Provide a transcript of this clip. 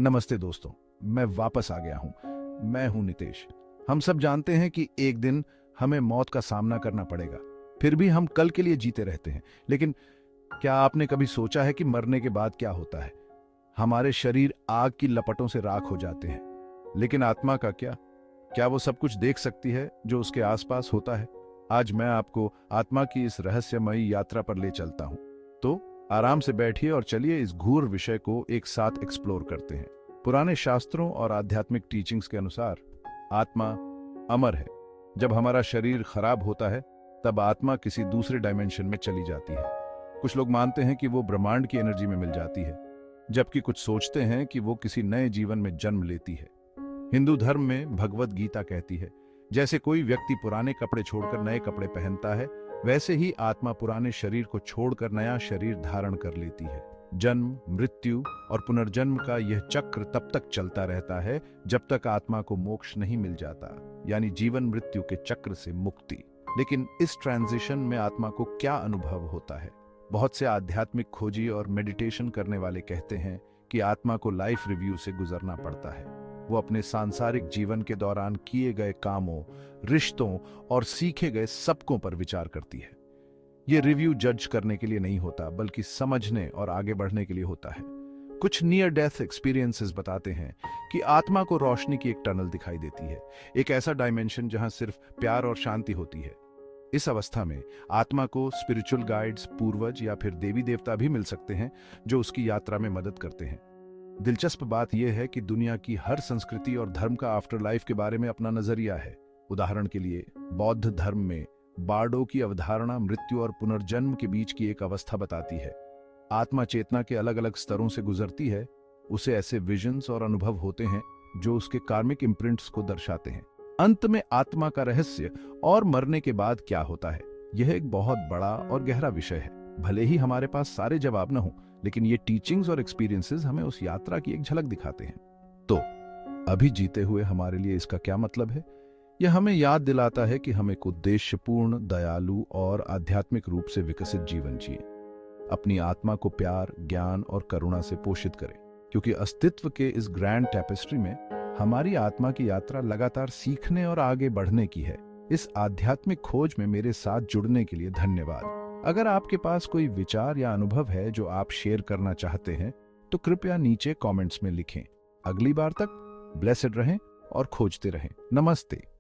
नमस्ते दोस्तों, मैं वापस आ गया हूं। मैं हूं नितेश। हम सब जानते हैं कि एक दिन हमें मौत का सामना करना पड़ेगा। फिर भी हम कल के लिए जीते रहते हैं। लेकिन क्या आपने कभी सोचा है कि मरने के बाद क्या होता है? हमारे शरीर आग की लपटों से राख हो जाते हैं, लेकिन आत्मा का क्या? क्या वो सब कुछ देख सकती है जो उसके आसपास होता है? आज मैं आपको आत्मा की इस रहस्यमयी यात्रा पर ले चलता हूं। तो आराम से बैठिए और चलिए इस घूर विषय को एक साथ एक्सप्लोर करते हैं। पुराने शास्त्रों और आध्यात्मिक टीचिंग्स के अनुसार आत्मा अमर है। जब हमारा शरीर खराब होता है, तब आत्मा किसी दूसरे डायमेंशन में चली जाती है। कुछ लोग मानते हैं कि वो ब्रह्मांड की एनर्जी में मिल जाती है, जबकि कुछ सोचते हैं कि वो किसी नए जीवन में जन्म लेती है। हिंदू धर्म में भगवत गीता कहती है, जैसे कोई व्यक्ति पुराने कपड़े छोड़कर नए कपड़े पहनता है, वैसे ही आत्मा पुराने शरीर को छोड़कर नया शरीर धारण कर लेती है। जन्म, मृत्यु और पुनर्जन्म का यह चक्र तब तक चलता रहता है जब तक आत्मा को मोक्ष नहीं मिल जाता, यानी जीवन मृत्यु के चक्र से मुक्ति। लेकिन इस ट्रांजिशन में आत्मा को क्या अनुभव होता है? बहुत से आध्यात्मिक खोजी और मेडिटेशन करने वाले कहते हैं कि आत्मा को लाइफ रिव्यू से गुजरना पड़ता है। वो अपने सांसारिक जीवन के दौरान किए गए कामों, रिश्तों और सीखे गए सबकों पर विचार करती है। ये रिव्यू जज करने के लिए नहीं होता, बल्कि समझने और आगे बढ़ने के लिए होता है। कुछ नियर डेथ एक्सपीरियंसेस बताते हैं कि आत्मा को रोशनी की एक टनल दिखाई देती है, एक ऐसा डायमेंशन जहां सिर्फ प्यार और शांति होती है। इस अवस्था में आत्मा को स्पिरिचुअल गाइड्स, पूर्वज या फिर देवी देवता भी मिल सकते हैं जो उसकी यात्रा में मदद करते हैं। दिलचस्प बात यह है कि दुनिया की हर संस्कृति और धर्म का आफ्टर लाइफ के बारे में अपना नजरिया है। उदाहरण के लिए बौद्ध धर्म में बार्डो की अवधारणा मृत्यु और पुनर्जन्म के बीच की एक अवस्था बताती है। आत्मा चेतना के अलग अलग स्तरों से गुजरती है। उसे ऐसे विजन्स और अनुभव होते हैं जो उसके कार्मिक इम्प्रिंट्स को दर्शाते हैं। अंत में आत्मा का रहस्य और मरने के बाद क्या होता है, यह एक बहुत बड़ा और गहरा विषय है। भले ही हमारे पास सारे जवाब न हो, लेकिन ये टीचिंग्स और एक्सपीरियंसेस हमें उस यात्रा की एक झलक दिखाते हैं। तो अभी जीते हुए हमारे लिए इसका क्या मतलब है? यह हमें याद दिलाता है कि हम एक उद्देश्यपूर्ण, दयालु और आध्यात्मिक रूप से विकसित जीवन जिए। अपनी आत्मा को प्यार, ज्ञान और करुणा से पोषित करें, क्योंकि अस्तित्व के इस ग्रैंड टैपेस्ट्री में हमारी आत्मा की यात्रा लगातार सीखने और आगे बढ़ने की है। इस आध्यात्मिक खोज में मेरे साथ जुड़ने के लिए धन्यवाद। अगर आपके पास कोई विचार या अनुभव है जो आप शेयर करना चाहते हैं, तो कृपया नीचे कमेंट्स में लिखें। अगली बार तक ब्लेसेड रहें और खोजते रहें। नमस्ते।